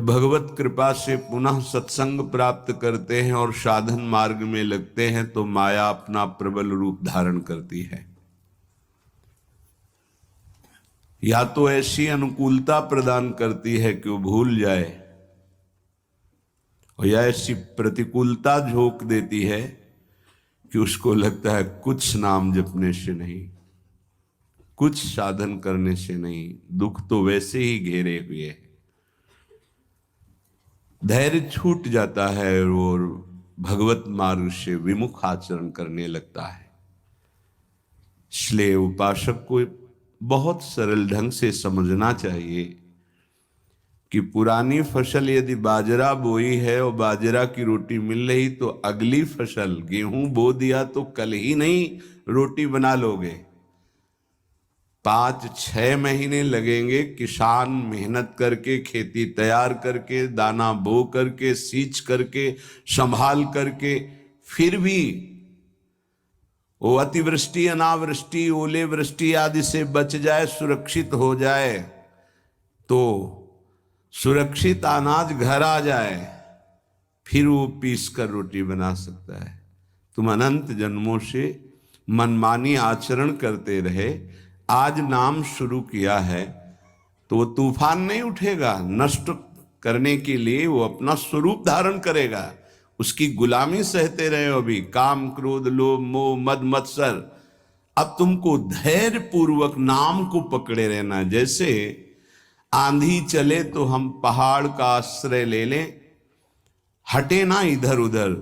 जब भगवत कृपा से पुनः सत्संग प्राप्त करते हैं और साधन मार्ग में लगते हैं तो माया अपना प्रबल रूप धारण करती है। या तो ऐसी अनुकूलता प्रदान करती है कि वो भूल जाए, और या ऐसी प्रतिकूलता झोंक देती है कि उसको लगता है कुछ नाम जपने से नहीं, कुछ साधन करने से नहीं, दुख तो वैसे ही घेरे हुए है। धैर्य छूट जाता है और भगवत मार्ग से विमुख आचरण करने लगता है। इसलिए उपासक को बहुत सरल ढंग से समझना चाहिए कि पुरानी फसल यदि बाजरा बोई है और बाजरा की रोटी मिल रही, तो अगली फसल गेहूं बो दिया तो कल ही नहीं रोटी बना लोगे। 5-6 महीने लगेंगे किसान मेहनत करके, खेती तैयार करके, दाना बो करके, सींच करके, संभाल करके, फिर भी वो अतिवृष्टि, अनावृष्टि, ओले वृष्टि आदि से बच जाए, सुरक्षित हो जाए, तो सुरक्षित अनाज घर आ जाए, फिर वो पीस कर रोटी बना सकता है। तुम अनंत जन्मों से मनमानी आचरण करते रहे, आज नाम शुरू किया है तो वो तूफान नहीं उठेगा, नष्ट करने के लिए वो अपना स्वरूप धारण करेगा। उसकी गुलामी सहते रहे हो अभी, काम क्रोध लोभ मोह मद मत्सर। अब तुमको धैर्य पूर्वक नाम को पकड़े रहना। जैसे आंधी चले तो हम पहाड़ का आश्रय ले लें, हटे ना इधर उधर,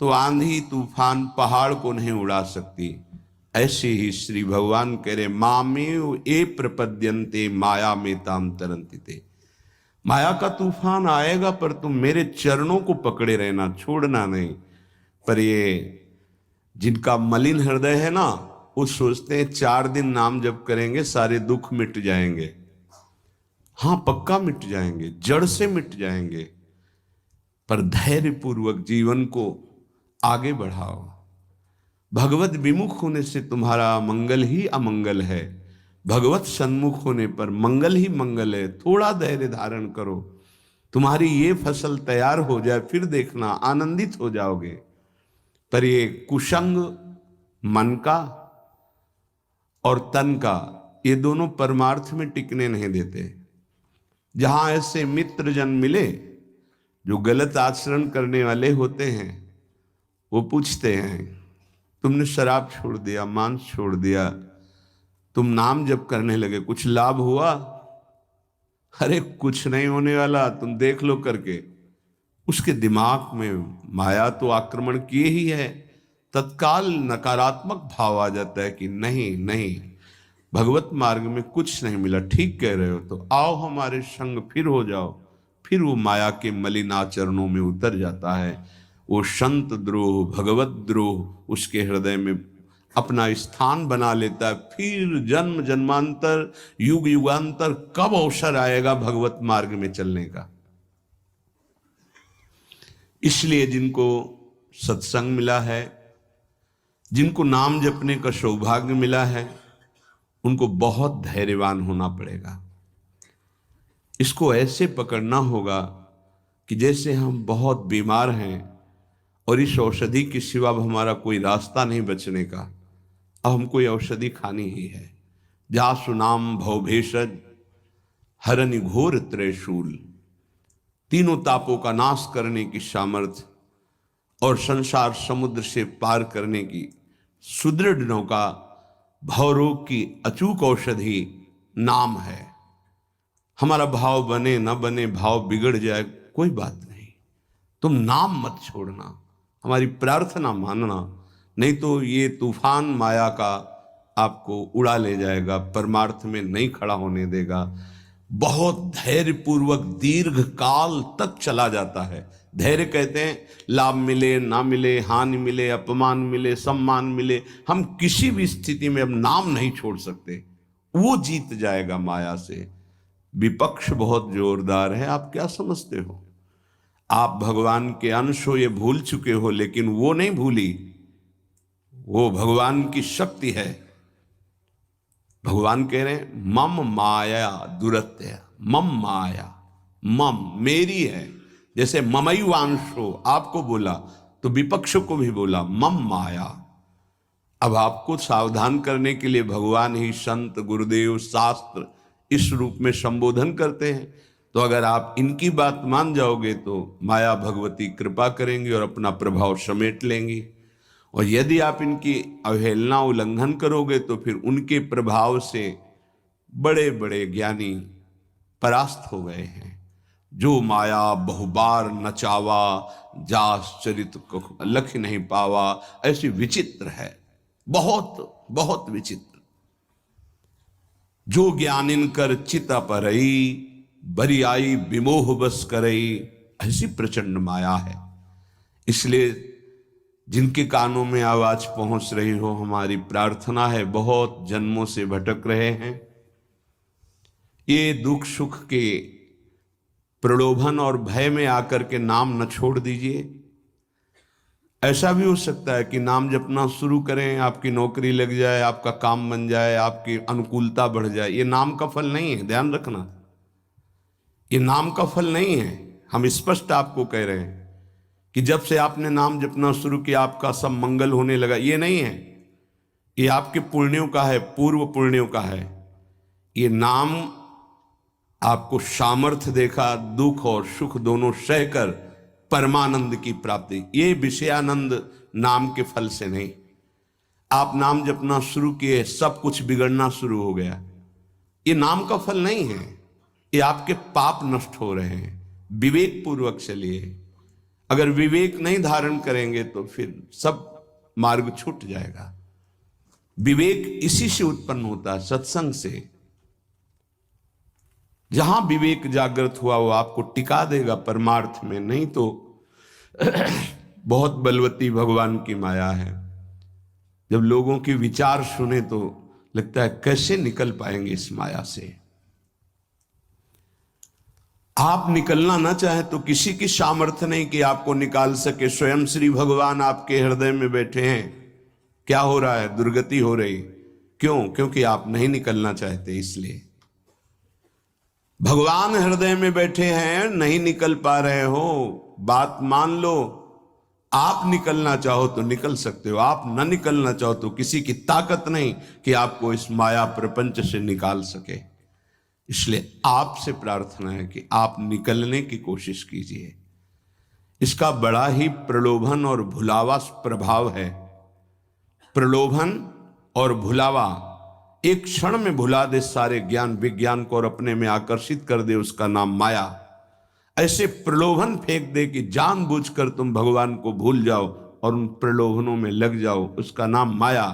तो आंधी तूफान पहाड़ को नहीं उड़ा सकती। ऐसे ही श्री भगवान कह रहे मामेव ए प्रपद्यन्ते माया में ताम तरंतिते। माया का तूफान आएगा पर तुम मेरे चरणों को पकड़े रहना, छोड़ना नहीं। पर ये जिनका मलिन हृदय है ना, वो सोचते हैं 4 दिन नाम जप करेंगे सारे दुख मिट जाएंगे। हाँ, पक्का मिट जाएंगे, जड़ से मिट जाएंगे, पर धैर्य पूर्वक जीवन को आगे बढ़ाओ। भगवत विमुख होने से तुम्हारा मंगल ही अमंगल है, भगवत सन्मुख होने पर मंगल ही मंगल है। थोड़ा धैर्य धारण करो, तुम्हारी ये फसल तैयार हो जाए, फिर देखना आनंदित हो जाओगे। पर ये कुसंग मन का और तन का, ये दोनों परमार्थ में टिकने नहीं देते। जहां ऐसे मित्र जन मिले जो गलत आचरण करने वाले होते हैं, वो पूछते हैं तुमने शराब छोड़ दिया, मांस छोड़ दिया, तुम नाम जप करने लगे, कुछ लाभ हुआ? अरे कुछ नहीं होने वाला, तुम देख लो करके। उसके दिमाग में माया तो आक्रमण किए ही है। तत्काल नकारात्मक भाव आ जाता है कि नहीं नहीं, भगवत मार्ग में कुछ नहीं मिला, ठीक कह रहे हो, तो आओ हमारे संग, फिर हो जाओ। फिर वो माया के मलिन आचरणों में उतर जाता है। वो संत द्रोह, भगवत द्रोह उसके हृदय में अपना स्थान बना लेता है। फिर जन्म जन्मांतर, युग युगांतर कब अवसर आएगा भगवत मार्ग में चलने का। इसलिए जिनको सत्संग मिला है, जिनको नाम जपने का सौभाग्य मिला है, उनको बहुत धैर्यवान होना पड़ेगा। इसको ऐसे पकड़ना होगा कि जैसे हम बहुत बीमार हैं और इस औषधि के सिवा अब हमारा कोई रास्ता नहीं बचने का, अब हमको ये औषधि खानी ही है। जासु नाम भवभेषज हरनि घोर त्रयशूल, तीनों तापों का नाश करने की सामर्थ्य और संसार समुद्र से पार करने की सुदृढ़ नौका, भवरोग की अचूक औषधि नाम है। हमारा भाव बने न बने, भाव बिगड़ जाए, कोई बात नहीं, तुम नाम मत छोड़ना, हमारी प्रार्थना मानना, नहीं तो ये तूफान माया का आपको उड़ा ले जाएगा, परमार्थ में नहीं खड़ा होने देगा। बहुत धैर्य पूर्वक दीर्घ काल तक चला जाता है। धैर्य कहते हैं लाभ मिले ना मिले, हानि मिले, अपमान मिले, सम्मान मिले, हम किसी भी स्थिति में अब नाम नहीं छोड़ सकते। वो जीत जाएगा माया से। विपक्ष बहुत जोरदार है, आप क्या समझते हो? आप भगवान के अंश हो, ये भूल चुके हो, लेकिन वो नहीं भूली, वो भगवान की शक्ति है। भगवान कह रहे हैं मम माया दुरत्य, मम माया, मम मेरी है। जैसे ममैवांशो आपको बोला तो विपक्ष को भी बोला मम माया। अब आपको सावधान करने के लिए भगवान ही संत गुरुदेव शास्त्र इस रूप में संबोधन करते हैं। तो अगर आप इनकी बात मान जाओगे तो माया भगवती कृपा करेंगी और अपना प्रभाव समेट लेंगी, और यदि आप इनकी अवहेलना उल्लंघन करोगे तो फिर उनके प्रभाव से बड़े बड़े ज्ञानी परास्त हो गए हैं। जो माया बहुबार नचावा, जास चरित लख नहीं पावा, ऐसी विचित्र है, बहुत बहुत विचित्र। जो ज्ञानिन कर चिता परई, बरियाई विमोह बस करई, ऐसी प्रचंड माया है। इसलिए जिनके कानों में आवाज पहुंच रही हो, हमारी प्रार्थना है, बहुत जन्मों से भटक रहे हैं, ये दुख सुख के प्रलोभन और भय में आकर के नाम न छोड़ दीजिए। ऐसा भी हो सकता है कि नाम जपना शुरू करें, आपकी नौकरी लग जाए, आपका काम बन जाए, आपकी अनुकूलता बढ़ जाए। ये नाम का फल नहीं है, ध्यान रखना, ये नाम का फल नहीं है। हम स्पष्ट आपको कह रहे हैं कि जब से आपने नाम जपना शुरू किया आपका सब मंगल होने लगा, ये नहीं है। ये आपके पुण्यों का है, पूर्व पुण्यों का है। ये नाम आपको सामर्थ्य देखा, दुख और सुख दोनों सहकर परमानंद की प्राप्ति, ये विषयानंद नाम के फल से नहीं। आप नाम जपना शुरू किए, सब कुछ बिगड़ना शुरू हो गया, ये नाम का फल नहीं है। ये आपके पाप नष्ट हो रहे हैं। विवेक पूर्वक चलिए। अगर विवेक नहीं धारण करेंगे तो फिर सब मार्ग छूट जाएगा। विवेक इसी से उत्पन्न होता है, सत्संग से। जहां विवेक जागृत हुआ वो आपको टिका देगा परमार्थ में, नहीं तो बहुत बलवती भगवान की माया है। जब लोगों के विचार सुने तो लगता है कैसे निकल पाएंगे इस माया से। आप निकलना ना चाहे तो किसी की सामर्थ्य नहीं कि आपको निकाल सके। स्वयं श्री भगवान आपके हृदय में बैठे हैं। क्या हो रहा है? दुर्गति हो रही। क्यों? क्योंकि आप नहीं निकलना चाहते, इसलिए। भगवान हृदय में बैठे हैं, नहीं निकल पा रहे हो, बात मान लो। आप निकलना चाहो तो निकल सकते हो, आप न निकलना चाहो तो किसी की ताकत नहीं कि आपको इस माया प्रपंच से निकाल सके। इसलिए आपसे प्रार्थना है कि आप निकलने की कोशिश कीजिए। इसका बड़ा ही प्रलोभन और भुलावा प्रभाव है। प्रलोभन और भुलावा एक क्षण में भुला दे सारे ज्ञान विज्ञान को और अपने में आकर्षित कर दे, उसका नाम माया। ऐसे प्रलोभन फेंक दे कि जानबूझकर तुम भगवान को भूल जाओ और उन प्रलोभनों में लग जाओ, उसका नाम माया।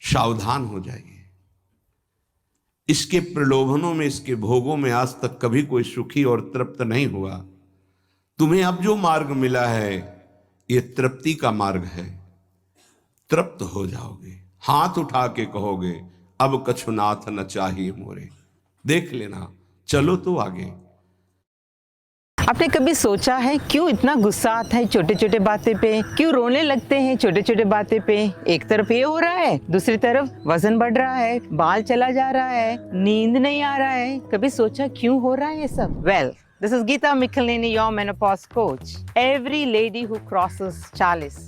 सावधान हो जाइए। इसके प्रलोभनों में, इसके भोगों में आज तक कभी कोई सुखी और तृप्त नहीं हुआ। तुम्हें अब जो मार्ग मिला है ये तृप्ति का मार्ग है। तृप्त हो जाओगे, हाथ उठा के कहोगे अब कछुनाथ न चाहिए मोरे। देख लेना, चलो तो आगे। आपने कभी सोचा है क्यों इतना गुस्सा आता है छोटे छोटे बातें पे? क्यों रोने लगते हैं छोटे छोटे बातें पे? एक तरफ ये हो रहा है, दूसरी तरफ वजन बढ़ रहा है, बाल चला जा रहा है, नींद नहीं आ रहा है। कभी सोचा क्यों हो रहा है ये सब? Well, this is Geeta Michelini, your menopause coach. Every lady who crosses 40